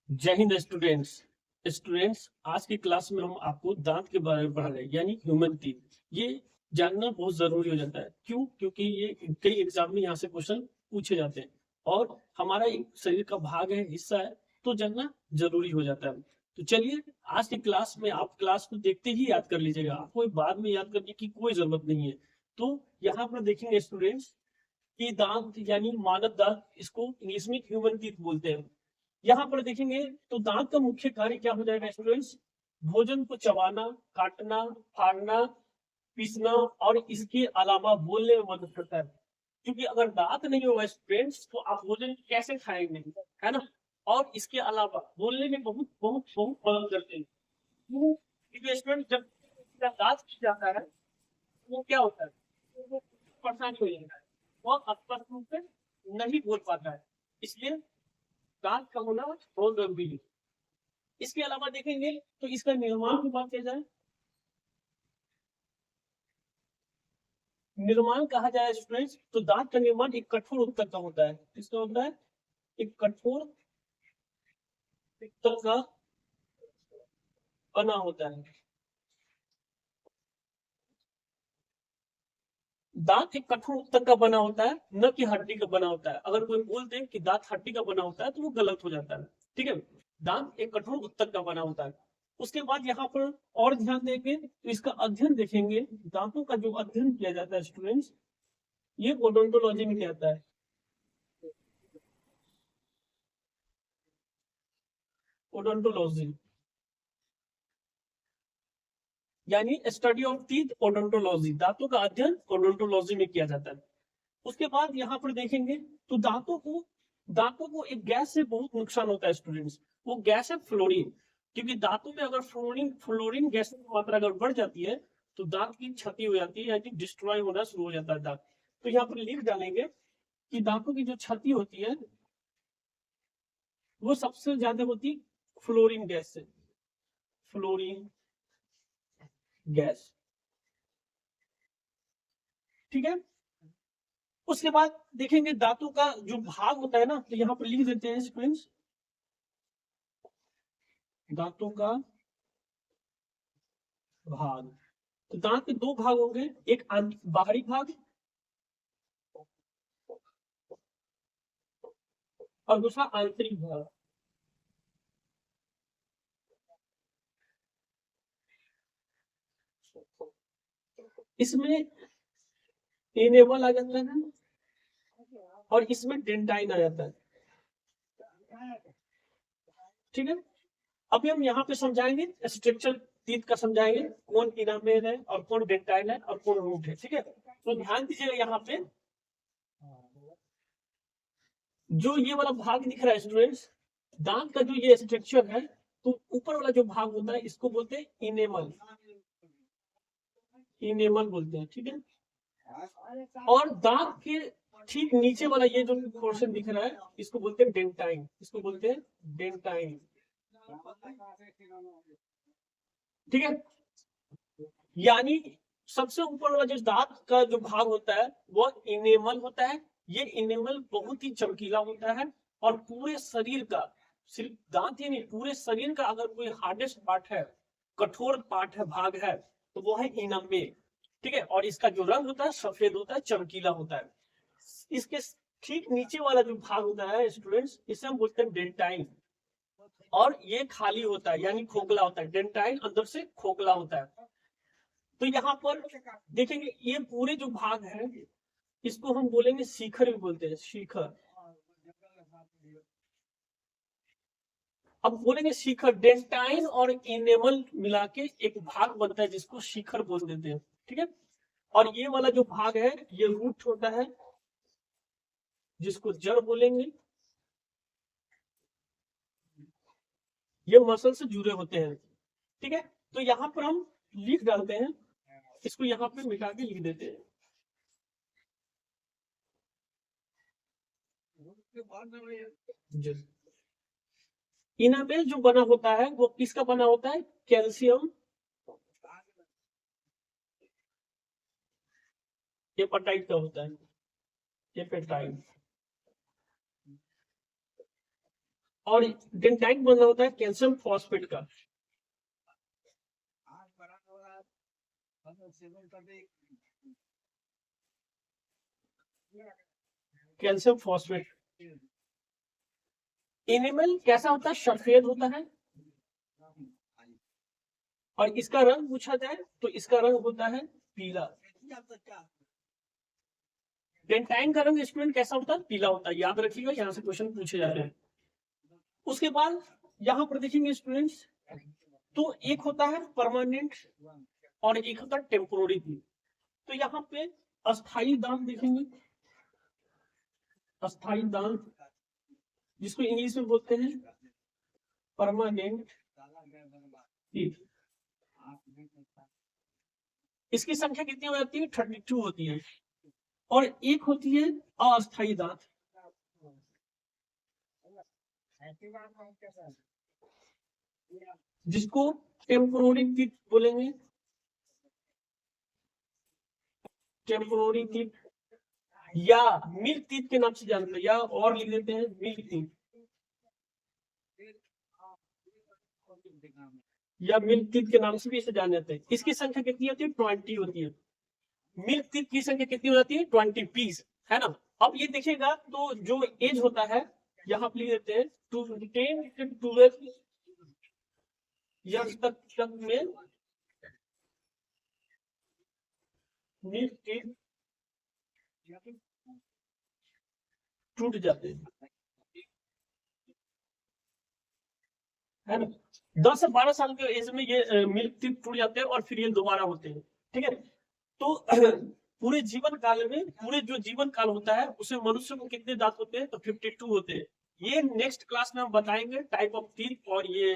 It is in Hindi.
जय हिंद स्टूडेंट्स। स्टूडेंट्स, आज की क्लास में हम आपको दांत के बारे में पढ़ा रहे हैं, यानी ह्यूमन टीथ। ये जानना बहुत जरूरी हो जाता है। क्यों? क्योंकि ये कई एग्जाम में यहाँ से क्वेश्चन पूछे जाते हैं और हमारा एक शरीर का भाग है, हिस्सा है, तो जानना जरूरी हो जाता है। तो चलिए, आज की क्लास में आप क्लास को देखते ही याद कर लीजिएगा, आपको बाद में याद करने की कोई जरूरत नहीं है। तो यहाँ पर देखेंगे स्टूडेंट्स कि दांत यानी मानव दांत, इसको इंग्लिश में ह्यूमन टीथ बोलते हैं। यहाँ पर देखेंगे तो दांत का मुख्य कार्य क्या हो जाएगा स्टूडेंट्स? भोजन को चबाना, काटना, फाड़ना, पीसना और इसके अलावा बोलने में मदद करता है। क्योंकि अगर दांत नहीं होगा स्टूडेंट्स तो आप भोजन कैसे खाएंगे, है ना? और इसके अलावा बोलने में बहुत बहुत बहुत मदद करते हैं। क्यों? क्योंकि स्टूडेंट जब दांत टूट जाता है वो क्या होता है? वो परेशानी हो जाता है, वो स्पष्ट रूप से नहीं बोल पाता है। इसलिए दांत का होना बहुत जरूरी है। इसके अलावा देखेंगे तो इसका निर्माण की बात की जाए, निर्माण कहा जाए स्टूडेंट्स, तो दांत का निर्माण एक कठोर उत्तक का होता है। इसका होता है एक कठोर उत्तक का बना होता है। दांत एक कठोर उत्तक का बना होता है, न कि हड्डी का बना होता है। अगर कोई बोल दे कि दांत हड्डी का बना होता है तो वो गलत हो जाता है। ठीक है, दांत एक कठोर उत्तक का बना होता है। उसके बाद यहाँ पर और ध्यान देंगे तो इसका अध्ययन देखेंगे। दांतों का जो अध्ययन किया जाता है स्टूडेंट्स, ये ओडोंटोलॉजी में किया जाता है। ओडोंटोलॉजी यानी स्टडी ऑफ टीथ, ओडोंटोलॉजी, दांतों का अध्ययन ओडोंटोलॉजी में किया जाता है। उसके बाद यहाँ पर देखेंगे तो दांतों को एक गैस से बहुत नुकसान होता है स्टूडेंट्स। वो गैस है फ्लोरीन। क्योंकि दांतों में अगर फ्लोरीन फ्लोरीन गैस की मात्रा अगर बढ़ जाती है तो दांत की क्षति हो जाती है, यानी डिस्ट्रॉय होना शुरू हो जाता है दांत। तो यहाँ पर लिख डालेंगे कि दांतों की जो क्षति होती है वो सबसे ज्यादा होती फ्लोरीन गैस से। फ्लोरीन गैस, ठीक है। उसके बाद देखेंगे दांतों का जो भाग होता है ना, तो यहाँ पर लिख देते हैं स्टूडेंट्स, दांतों का भाग। तो दांत के दो भाग होंगे, एक बाहरी भाग और दूसरा आंतरिक भाग। इसमें इनेबल आ जाता है और इसमें डेंटाइन आ जाता है। ठीक है, अभी हम यहाँ पे समझाएंगे स्ट्रक्चर तीत का, समझाएंगे कौन इनामेल है और कौन डेंटाइन है और कौन रूट है। ठीक है, तो ध्यान दीजिएगा यहाँ पे जो ये वाला भाग दिख रहा है स्टूडेंट्स, दांत का जो ये स्ट्रक्चर है, तो ऊपर वाला जो भाग होता है इसको बोलते हैं इनेमल। इनेमल बोलते हैं, ठीक है। और दांत के ठीक नीचे वाला ये जो पोर्शन दिख रहा है इसको बोलते हैं डेंटाइन। इसको बोलते हैं डेंटाइन, ठीक है। यानी सबसे ऊपर वाला जो दांत का जो भाग होता है वो इनेमल होता है। ये इनेमल बहुत ही चमकीला होता है और पूरे शरीर का, सिर्फ दांत ही नहीं, पूरे शरीर का अगर कोई हार्डेस्ट पार्ट है, कठोर पार्ट है, भाग है, तो वो है इनमे। ठीक है, और इसका जो रंग होता है सफेद होता है, चमकीला होता है। इसके ठीक नीचे वाला जो भाग होता है स्टूडेंट्स, इसे हम बोलते हैं डेंटाइन। और ये खाली होता है यानी खोखला होता है। डेंटाइन अंदर से खोखला होता है। तो यहाँ पर देखेंगे ये पूरे जो भाग है इसको हम बोलेंगे शिखर भी बोलते हैं, शिखर। अब बोलेंगे शिखर, डेंटाइन और इनेमल मिला के एक भाग बनता है जिसको शिखर बोल देते हैं। ठीक है, और ये वाला जो भाग है ये रूट होता है जिसको जड़ बोलेंगे। ये मसल से जुड़े होते हैं, ठीक है। तो यहाँ पर हम लिख डालते हैं, इसको यहाँ पे मिटा के लिख देते हैं। इनामेल जो बना होता है वो किसका बना होता है? कैल्शियम हेपेटाइट का होता है, हेपेटाइट। और डेंटाइन बना होता है कैल्शियम फॉस्फेट का। Calcium phosphate. एनिमल कैसा होता है? सफेद होता है। और इसका रंग पूछा जाए तो इसका रंग होता है पीला। डेंटाइन का रंग स्टूडेंट कैसा होता है? पीला होता है। याद रखिएगा, यहाँ से क्वेश्चन पूछे जाते हैं। उसके बाद यहाँ पर देखेंगे स्टूडेंट्स, तो एक होता है परमानेंट और एक होता है टेम्पोररी। तो यहाँ पे अस्थाई दांत देखेंगे, अस्थाई दांत जिसको इंग्लिश में बोलते हैं परमानेंट टीथ। इसकी संख्या कितनी हो जाती है? 32 होती है। और एक होती है अस्थाई दांत, जिसको टेम्पोररी टीथ बोलेंगे। टेम्पोररी टीथ या मिल्क टीथ के नाम से जानते हैं, या और लिख देते हैं मिल्क टीथ या मिल्क टीथ के नाम से भी इसे जाने जाते हैं। इसकी संख्या कितनी होती है? 20 होती है। मिल्क टीथ की संख्या कितनी हो जाती है? 20 पीस, है ना। अब ये देखिएगा तो जो एज होता है यहाँ पे लिख देते हैं 10 से 12 ईयर्स तक में मिल्क टीथ टूट जाते हैं, है ना। 10 से 12 साल के एज में ये मिल्क टीथ टूट जाते हैं और फिर ये दोबारा होते हैं, ठीक है। तो पूरे जीवन काल में, पूरे जो जीवन काल होता है उसमें मनुष्य को कितने दांत होते हैं? तो 52 होते हैं। ये नेक्स्ट क्लास में हम बताएंगे टाइप ऑफ टीथ और ये